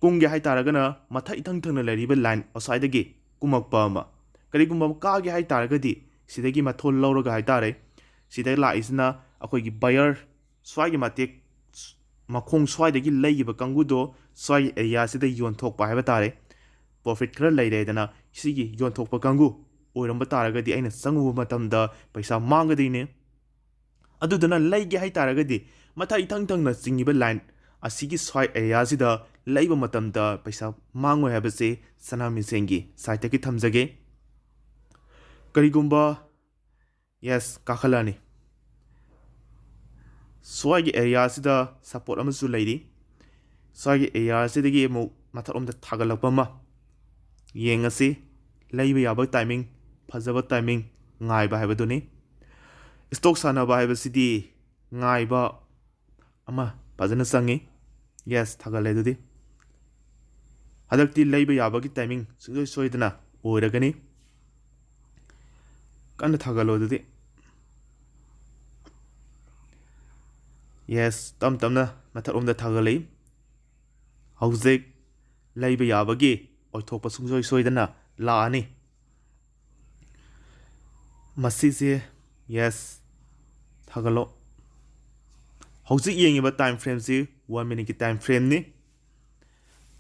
ꯀꯨꯝꯒꯦ ꯍꯥꯏꯇꯥꯔꯒꯅ ꯃꯊꯛ ꯏꯊꯪ ꯊꯪꯅ ꯂꯩꯔꯤꯕ ꯂꯥꯏꯟ ꯑꯁ꯭ꯋꯥꯏꯗꯒꯤ ꯀꯨꯝꯃꯛꯄ ꯑꯃ ꯀꯔꯤꯒꯨꯝꯕ ꯀꯥꯒꯦ ꯍꯥꯏꯇꯥꯔꯒꯗꯤ ꯁꯤꯗꯒꯤ ꯃꯊꯣꯜ ꯂꯧꯔꯒ ꯍꯥꯏꯇꯥꯔꯦ ꯁꯤꯗ ꯂꯥꯛꯏꯁꯤꯅ ꯑꯩꯈꯣꯏꯒꯤ ꯕꯥꯌꯔ ꯁ꯭ꯋꯥꯏꯒꯤ ꯃꯈꯣꯡ ꯁ꯭ꯋꯥꯏꯗꯒꯤ ꯂꯩꯈꯤꯕ ꯀꯥꯡꯕꯨꯗꯣ ꯁ꯭ꯋꯥꯏꯒꯤ ꯑꯦꯔꯤꯌꯥꯁꯤꯗ ꯌꯣꯟꯊꯣꯛꯄ ꯍꯥꯏꯕ ꯇꯥꯔꯦ ꯄ꯭ꯔꯣꯐꯤꯠ ꯈꯔ ꯂꯩꯔꯦꯗꯅ ꯁꯤꯒꯤ ꯌꯣꯟꯊꯣꯛꯄ ꯀꯥꯡꯕꯨ ꯑꯣꯏꯔꯝꯕ ꯇꯥꯔꯒꯗꯤ ꯑꯩꯅ ꯆꯪꯉꯨꯕ ꯃꯇꯝꯗ ꯄꯩꯁꯥ ꯃꯥꯡꯒꯗꯣꯏꯅꯦ ꯑꯗꯨꯗꯨꯅ ꯂꯩꯒꯦ ꯍꯥꯏꯇꯥꯔꯒꯗꯤ ꯃꯊꯛ ꯏꯊꯪ ꯊꯪꯅ ꯆꯤꯡꯉꯤꯕ ꯂꯥꯏꯟ ꯑꯁꯤꯒꯤ ꯁ꯭ꯋꯥꯏ ꯑꯦꯔꯤꯌꯥꯁꯤꯗ ꯂꯩꯕ ꯃꯇꯝꯗ ꯄꯩꯁꯥ ꯃꯥꯡꯉꯣꯏ ꯍꯥꯏꯕꯁꯤ ꯁꯅꯥꯃꯤꯁꯦꯟꯒꯤ ꯁꯥꯏꯠꯇꯒꯤ ꯊꯝꯖꯒꯦ ꯀꯔꯤꯒꯨꯝꯕ ꯌꯦꯁ ꯀꯥꯈꯠꯂꯛꯑꯅꯤ ꯁ꯭ꯋꯥꯏꯒꯤ ꯑꯦꯔꯤꯌꯥꯁꯤꯗ ꯁꯞꯄꯣꯔꯠ ꯑꯃꯁꯨ ꯂꯩꯔꯤ ꯁ꯭ꯋꯥꯏꯒꯤ ꯑꯦꯔꯤꯌꯥꯁꯤꯗꯒꯤ ꯑꯃꯨꯛ ꯃꯊꯛꯂꯣꯝꯗ ꯊꯥꯒꯠꯂꯛꯄ ꯑꯃ ꯌꯦꯡꯉꯁꯤ ꯂꯩꯕ ꯌꯥꯕ ꯇꯥꯏꯃꯤꯡ ꯐꯖꯕ ꯇꯥꯏꯃꯤꯡ ꯉꯥꯏꯕ ꯍꯥꯏꯕꯗꯨꯅꯤ ꯁ꯭ꯇꯣꯛ ꯁꯥꯟꯅꯕ ꯍꯥꯏꯕꯁꯤꯗꯤ ꯉꯥꯏꯕ ꯑꯃ ꯐꯖꯅ ꯆꯪꯉꯤ ꯌꯦꯁ ꯊꯥꯒꯠꯂꯦ ꯑꯗꯨꯗꯤ ꯍꯟꯗꯛꯇꯤ ꯂꯩꯕ ꯌꯥꯕꯒꯤ ꯇꯥꯏꯃꯤꯡ ꯁꯨꯡꯁꯣꯏ ꯁꯣꯏꯗꯅ ꯑꯣꯏꯔꯒꯅꯤ ꯀꯟꯅ ꯊꯥꯒꯠꯂꯣ ꯑꯗꯨꯗꯤ ꯌꯦꯁ ꯇꯞ ꯇꯞꯅ ꯃꯊꯛꯂꯣꯝꯗ ꯊꯥꯒꯠꯂꯛꯏ ꯍꯧꯖꯤꯛ ꯂꯩꯕ ꯌꯥꯕꯒꯤ ꯑꯣꯏꯊꯣꯛꯄ ꯁꯨꯡꯁꯣꯏ ꯁꯣꯏꯗꯅ ꯂꯥꯛꯑꯅꯤ ꯃꯁꯤꯁꯦ ꯌꯦꯁ ꯊꯥꯒꯠꯂꯣ ꯍꯧꯖꯤꯛ ꯌꯦꯡꯉꯤꯕ ꯇꯥꯏꯝ ꯐ꯭ꯔꯦꯝꯁꯤ 1 ꯃꯤꯅꯤꯠꯀꯤ ꯇꯥꯏꯝ ꯐ꯭ꯔꯦꯝꯅꯤ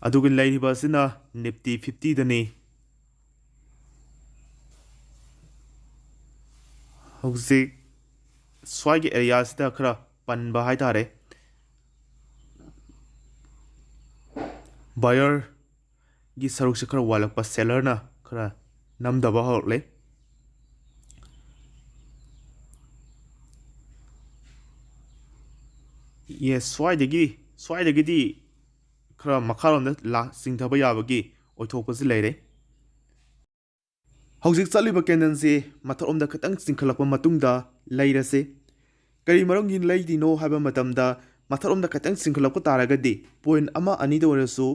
ꯑꯗꯨꯒ ꯂꯩꯔꯤꯕ ꯑꯁꯤꯅ ꯅꯤꯐꯇꯤ 50ꯗꯅꯤ ꯍꯧꯖꯤꯛ ꯁ꯭ꯋꯥꯏꯒꯤ ꯑꯦꯔꯤꯌꯥꯁꯤꯗ ꯈꯔ ꯄꯟꯕ ꯍꯥꯏꯇꯥꯔꯦ ꯕꯥꯌꯔꯒꯤ ꯁꯔꯨꯛꯁꯦ ꯈꯔ ꯋꯥꯠꯂꯛꯄ ꯁꯦꯂꯔꯅ ꯈꯔ ꯅꯝꯗꯕ ꯍꯧꯔꯛꯂꯦ ꯌꯦꯁ ꯁ꯭ꯋꯥꯏꯗꯒꯤꯗꯤ ꯈꯔ ꯃꯈꯥꯔꯣꯝꯗ ꯆꯤꯡꯊꯕ ꯌꯥꯕꯒꯤ ꯑꯣꯏꯊꯣꯛꯄꯁꯤ ꯂꯩꯔꯦ ꯍꯧꯖꯤꯛ ꯆꯠꯂꯤꯕ ꯀꯦꯟꯗꯜꯁꯤ ꯃꯊꯛꯂꯣꯝꯗ ꯈꯤꯇꯪ ꯆꯤꯡꯈꯠꯂꯛꯄ ꯃꯇꯨꯡꯗ ꯂꯩꯔꯁꯤ ꯀꯔꯤ ꯃꯔꯝꯒꯤ ꯂꯩꯗꯣꯏꯅꯣ ꯍꯥꯏꯕ ꯃꯇꯝꯗ ꯃꯊꯛꯂꯣꯝꯗ ꯈꯤꯇꯪ ꯆꯤꯡꯈꯠꯂꯛꯄ ꯇꯥꯔꯒꯗꯤ ꯄꯣꯏꯟꯠ ꯑꯃ ꯑꯅꯤꯗ ꯑꯣꯏꯔꯁꯨ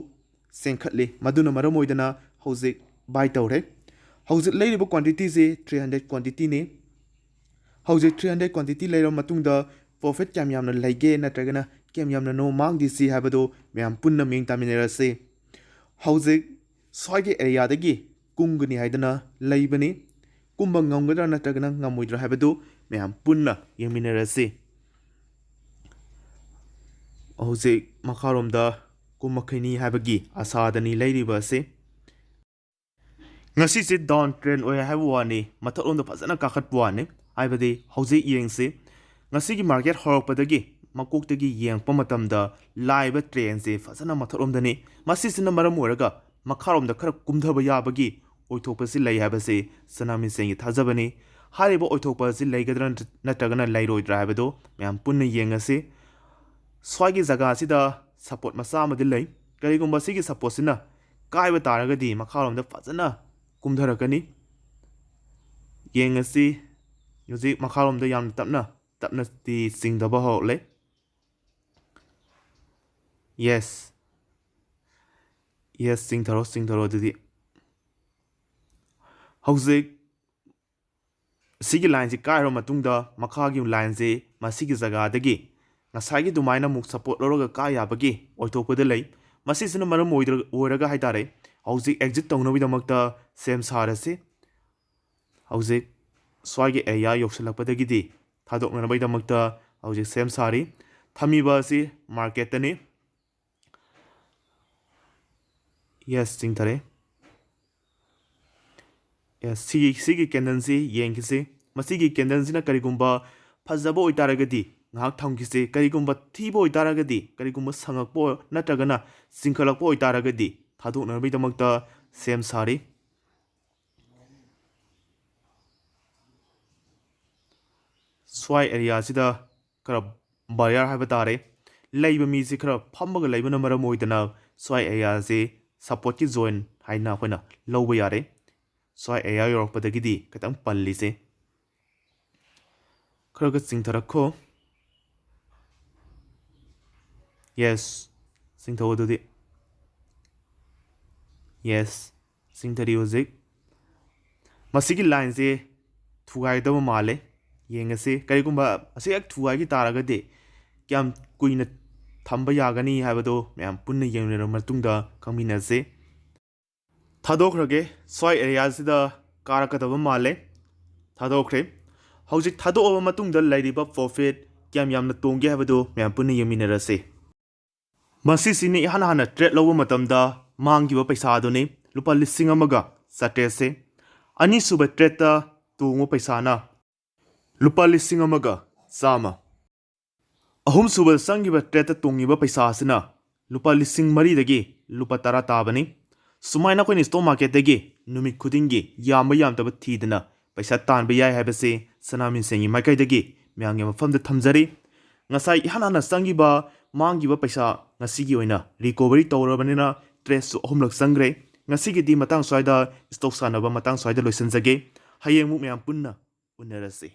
ꯆꯦꯟꯈꯠꯂꯤ ꯃꯗꯨꯅ ꯃꯔꯝ ꯑꯣꯏꯗꯅ ꯍꯧꯖꯤꯛ ꯕꯥꯏ ꯇꯧꯔꯦ ꯍꯧꯖꯤꯛ ꯂꯩꯔꯤꯕ ꯀ꯭ꯋꯥꯟꯇꯤꯇꯤꯁꯤ 300 ꯀ꯭ꯋꯥꯟꯇꯤꯇꯤꯅꯤ ꯍꯧꯖꯤꯛ 300 ꯀ꯭ꯋꯥꯟꯇꯤꯇꯤ ꯂꯩꯔꯕ ꯃꯇꯨꯡꯗ ꯄ꯭ꯔꯣꯐꯤꯠ ꯀꯌꯥꯝ ꯌꯥꯝꯅ ꯂꯩꯒꯦ ꯅꯠꯇ꯭ꯔꯒꯅ ꯀꯌꯥꯝ ꯌꯥꯝꯅꯅꯣ ꯃꯥꯡꯗꯤꯁꯤ ꯍꯥꯏꯕꯗꯨ ꯃꯌꯥꯝ ꯄꯨꯟꯅ ꯃꯤꯠꯌꯦꯡ ꯇꯥꯃꯤꯟꯅꯔꯁꯤ ꯍꯧꯖꯤꯛ ꯁ꯭ꯋꯥꯏꯒꯤ ꯑꯦꯔꯤꯌꯥꯗꯒꯤ ꯀꯨꯝꯒꯅꯤ ꯍꯥꯏꯗꯅ ꯂꯩꯕꯅꯤ ꯀꯨꯝꯕ ꯉꯝꯒꯗ꯭ꯔꯥ ꯅꯠꯇ꯭ꯔꯒꯅ ꯉꯝꯃꯣꯏꯗ꯭ꯔꯥ ꯍꯥꯏꯕꯗꯨ ꯃꯌꯥꯝ ꯄꯨꯟꯅ ꯌꯦꯡꯃꯤꯟꯅꯔꯁꯤ ꯍꯧꯖꯤꯛ ꯃꯈꯥꯔꯣꯝꯗ ꯀꯨꯝꯃꯛꯈꯤꯅꯤ ꯍꯥꯏꯕꯒꯤ ꯑꯁꯥꯗꯅꯤ ꯂꯩꯔꯤꯕ ꯑꯁꯤ ꯉꯁꯤꯁꯦ ꯗꯥꯎꯟ ꯇ꯭ꯔꯦꯟ ꯑꯣꯏ ꯍꯥꯏꯕ ꯋꯥꯅꯤ ꯃꯊꯛꯂꯣꯝꯗ ꯐꯖꯅ ꯀꯥꯈꯠꯄ ꯋꯥꯅꯤ ꯍꯥꯏꯕꯗꯤ ꯍꯧꯖꯤꯛ ꯌꯦꯡꯁꯤ ꯉꯁꯤꯒꯤ ꯃꯥꯔꯀꯦꯠ ꯍꯧꯔꯛꯄꯗꯒꯤ ꯃꯀꯣꯛꯇꯒꯤ ꯌꯦꯡꯉꯛꯄ ꯃꯇꯝꯗ ꯂꯥꯛꯏꯕ ꯇ꯭ꯔꯦꯟꯁꯦ ꯐꯖꯅ ꯃꯊꯛꯂꯣꯝꯗꯅꯤ ꯃꯁꯤꯁꯤꯅ ꯃꯔꯝ ꯑꯣꯏꯔꯒ ꯃꯈꯥꯔꯣꯝꯗ ꯈꯔ ꯀꯨꯝꯊꯕ ꯌꯥꯕꯒꯤ ꯑꯣꯏꯊꯣꯛꯄꯁꯤ ꯂꯩ ꯍꯥꯏꯕꯁꯤ ꯁꯅꯥꯃꯤꯁꯦꯟꯒꯤ ꯊꯥꯖꯕꯅꯤ ꯍꯥꯏꯔꯤꯕ ꯑꯣꯏꯊꯣꯛꯄ ꯑꯁꯤ ꯂꯩꯒꯗ꯭ꯔꯥ ꯅꯠꯇ꯭ꯔꯒꯅ ꯂꯩꯔꯣꯏꯗ꯭ꯔꯥ ꯍꯥꯏꯕꯗꯨ ꯃꯌꯥꯝ ꯄꯨꯟꯅ ꯌꯦꯡꯉꯁꯤ ꯁ꯭ꯋꯥꯏꯒꯤ ꯖꯒꯥꯁꯤꯗ ꯁꯞꯄꯣꯔꯠ ꯃꯆꯥ ꯑꯃꯗꯤ ꯂꯩ ꯀꯔꯤꯒꯨꯝꯕ ꯁꯤꯒꯤ ꯁꯞꯄꯣꯔꯠꯁꯤꯅ ꯀꯥꯏꯕ ꯇꯥꯔꯒꯗꯤ ꯃꯈꯥꯔꯣꯝꯗ ꯐꯖꯅ ꯀꯨꯝꯊꯔꯛꯀꯅꯤ ꯌꯦꯡꯉꯁꯤ ꯍꯧꯖꯤꯛ ꯃꯈꯥꯔꯣꯝꯗ ꯌꯥꯝꯅ ꯇꯞꯅꯗꯤ ꯆꯤꯡꯊꯕ ꯍꯧꯔꯛꯂꯦ ꯌꯦꯁ ꯆꯤꯡꯊꯔꯣ ꯑꯗꯨꯗꯤ ꯍꯧꯖꯤꯛ ꯁꯤꯒꯤ ꯂꯥꯏꯟꯁꯤ ꯀꯥꯏꯔꯕ ꯃꯇꯨꯡꯗ ꯃꯈꯥꯒꯤ ꯂꯥꯏꯟꯁꯤ ꯃꯁꯤꯒꯤ ꯖꯒꯥꯗꯒꯤ ꯉꯁꯥꯏꯒꯤ ꯑꯗꯨꯃꯥꯏꯅ ꯑꯃꯨꯛ ꯁꯞꯄꯣꯔꯠ ꯂꯧꯔꯒ ꯀꯥ ꯌꯥꯕꯒꯤ ꯑꯣꯏꯊꯣꯛꯄꯗ ꯂꯩ ꯃꯁꯤꯁꯤꯅ ꯃꯔꯝ ꯑꯣꯏꯔꯒ ꯍꯥꯏꯇꯥꯔꯦ ꯍꯧꯖꯤꯛ ꯑꯦꯛꯖꯤꯠ ꯇꯧꯅꯕꯒꯤꯗꯃꯛꯇ ꯁꯦꯝ ꯁꯥꯔꯁꯤ ꯍꯧꯖꯤꯛ ꯁ꯭ꯋꯥꯏꯒꯤ ꯑꯦꯔꯤꯌꯥ ꯌꯧꯁꯤꯜꯂꯛꯄꯗꯒꯤꯗꯤ ꯊꯥꯗꯣꯛꯅꯕꯒꯤꯗꯃꯛꯇ ꯍꯧꯖꯤꯛ ꯁꯦꯝ ꯁꯥꯔꯤ ꯊꯝꯃꯤꯕ ꯑꯁꯤ ꯃꯥꯔꯀꯦꯠꯇꯅꯤ ꯌꯦꯁ ꯆꯤꯡꯊꯔꯦ ꯁꯤꯒꯤ ꯀꯦꯟꯗꯜꯁꯤ ꯌꯦꯡꯈꯤꯁꯤ ꯃꯁꯤꯒꯤ ꯀꯦꯟꯗꯜꯁꯤꯅ ꯀꯔꯤꯒꯨꯝꯕ ꯐꯖꯕ ꯑꯣꯏꯇꯥꯔꯒꯗꯤ ꯉꯥꯏꯍꯥꯛ ꯊꯝꯈꯤꯁꯤ ꯀꯔꯤꯒꯨꯝꯕ ꯊꯤꯕ ꯑꯣꯏꯇꯥꯔꯒꯗꯤ ꯀꯔꯤꯒꯨꯝꯕ ꯁꯪꯉꯛꯄ ꯅꯠꯇ꯭ꯔꯒꯅ ꯆꯤꯡꯈꯠꯂꯛꯄ ꯑꯣꯏꯇꯥꯔꯒꯗꯤ ꯊꯥꯗꯣꯛꯅꯕꯒꯤꯗꯃꯛꯇ ꯁꯦꯝ ꯁꯥꯔꯤ ꯁ꯭ꯋꯥꯏ ꯑꯦꯔꯤꯌꯥꯁꯤꯗ ꯈꯔ ꯕꯥꯌꯔ ꯍꯥꯏꯕ ꯇꯥꯔꯦ ꯂꯩꯕ ꯃꯤꯁꯤ ꯈꯔ ꯐꯝꯃꯒ ꯂꯩꯕꯅ ꯃꯔꯝ ꯑꯣꯏꯗꯅ ꯁ꯭ꯋꯥꯏ ꯑꯦꯔꯤꯌꯥꯁꯤ ꯁꯞꯄꯣꯔꯠꯀꯤ ꯖꯣꯟ ꯍꯥꯏꯅ ꯑꯩꯈꯣꯏꯅ ꯂꯧꯕ ꯌꯥꯔꯦ ꯁ꯭ꯋꯥꯏ ꯑꯦꯔꯤꯌꯥ ꯌꯧꯔꯛꯄꯗꯒꯤꯗꯤ ꯈꯤꯇꯪ ꯄꯜꯂꯤꯁꯦ ꯈꯔ ꯆꯤꯡꯊꯔꯛꯈꯣ ꯌꯦꯁ ꯆꯤꯡꯊꯧ ꯑꯗꯨꯗꯤ ꯌꯦꯁ ꯆꯤꯡꯊꯔꯤ ꯍꯧꯖꯤꯛ ꯃꯁꯤꯒꯤ ꯂꯥꯏꯟꯁꯦ ꯊꯨꯒꯥꯏꯒꯗꯕ ꯃꯥꯜꯂꯦ ꯌꯦꯡꯉꯁꯤ ꯀꯔꯤꯒꯨꯝꯕ ꯑꯁꯤ ꯍꯦꯛ ꯊꯨꯒꯥꯏꯈꯤ ꯇꯥꯔꯒꯗꯤ ꯀꯌꯥꯝ ꯀꯨꯏꯅ ꯊꯝꯕ ꯌꯥꯒꯅꯤ ꯍꯥꯏꯕꯗꯨ ꯃꯌꯥꯝ ꯄꯨꯟꯅ ꯌꯦꯡꯃꯤꯟꯅꯔꯕ ꯃꯇꯨꯡꯗ ꯈꯪꯃꯤꯟꯅꯁꯤ ꯊꯥꯗꯣꯛꯈ꯭ꯔꯒꯦ ꯁ꯭ꯋꯥꯏ ꯑꯦꯔꯤꯌꯥꯁꯤꯗ ꯀꯥꯔꯛꯀꯗꯕ ꯃꯥꯜꯂꯦ ꯊꯥꯗꯣꯛꯈ꯭ꯔꯦ ꯍꯧꯖꯤꯛ ꯊꯥꯗꯣꯛꯑꯕ ꯃꯇꯨꯡꯗ ꯂꯩꯔꯤꯕ ꯄ꯭ꯔꯣꯐꯤꯠ ꯀꯌꯥꯝ ꯌꯥꯝꯅ ꯇꯣꯡꯒꯦ ꯍꯥꯏꯕꯗꯨ ꯃꯌꯥꯝ ꯄꯨꯟꯅ ꯌꯦꯡꯃꯤꯟꯅꯔꯁꯤ ꯃꯁꯤꯁꯤꯅꯤ ꯏꯍꯥꯟ ꯍꯥꯟꯅ ꯇ꯭ꯔꯦꯠ ꯂꯧꯕ ꯃꯇꯝꯗ ꯃꯥꯡꯈꯤꯕ ꯄꯩꯁꯥꯗꯨꯅꯤ ꯂꯨꯄꯥ 1,700 ꯑꯅꯤꯁꯨꯕ ꯇ꯭ꯔꯦꯠꯇ ꯇꯣꯡꯕ ꯄꯩꯁꯥꯅ ꯂꯨꯄꯥ 1,100 ꯑꯍꯨꯝꯁꯨꯕ ꯆꯪꯈꯤꯕ ꯇ꯭ꯔꯦꯠꯇ ꯇꯣꯡꯉꯤꯕ ꯄꯩꯁꯥ ꯑꯁꯤꯅ ꯂꯨꯄꯥ 4,000ꯗꯒꯤ ꯂꯨꯄꯥ 10 ꯇꯥꯕꯅꯤ ꯁꯨꯃꯥꯏꯅ ꯑꯩꯈꯣꯏꯅ ꯁ꯭ꯇꯣꯛ ꯃꯥꯔꯀꯦꯠꯇꯒꯤ ꯅꯨꯃꯤꯠ ꯈꯨꯗꯤꯡꯒꯤ ꯌꯥꯝꯕ ꯌꯥꯝꯗꯕ ꯊꯤꯗꯅ ꯄꯩꯁꯥ ꯇꯥꯟꯕ ꯌꯥꯏ ꯍꯥꯏꯕꯁꯤ ꯁꯅꯥꯃꯤꯟꯁꯦꯡꯒꯤ ꯃꯥꯏꯀꯩꯗꯒꯤ ꯃꯌꯥꯝꯒꯤ ꯃꯐꯝꯗ ꯊꯝꯖꯔꯤ ꯉꯁꯥꯏ ꯏꯍꯥꯟ ꯍꯥꯟꯅ ꯆꯪꯈꯤꯕ ꯃꯥꯡꯈꯤꯕ ꯄꯩꯁꯥ ꯉꯁꯤꯒꯤ ꯑꯣꯏꯅ ꯔꯤꯀꯣꯚꯔꯤ ꯇꯧꯔꯕꯅꯤꯅ ꯇ꯭ꯔꯦꯠꯁꯨ 3ꯂꯛ ꯆꯪꯈ꯭ꯔꯦ ꯉꯁꯤꯒꯤꯗꯤ ꯃꯇꯥꯡ ꯁ꯭ꯋꯥꯏꯗ ꯁ꯭ꯇꯣꯛ ꯁꯥꯟꯅꯕ ꯃꯇꯥꯡ ꯁ꯭ꯋꯥꯏꯗ ꯂꯣꯏꯁꯤꯟꯖꯒꯦ ꯍꯌꯦꯡꯃꯨꯛ ꯃꯌꯥꯝ ꯄꯨꯟꯅ ꯎꯅꯔꯁꯤ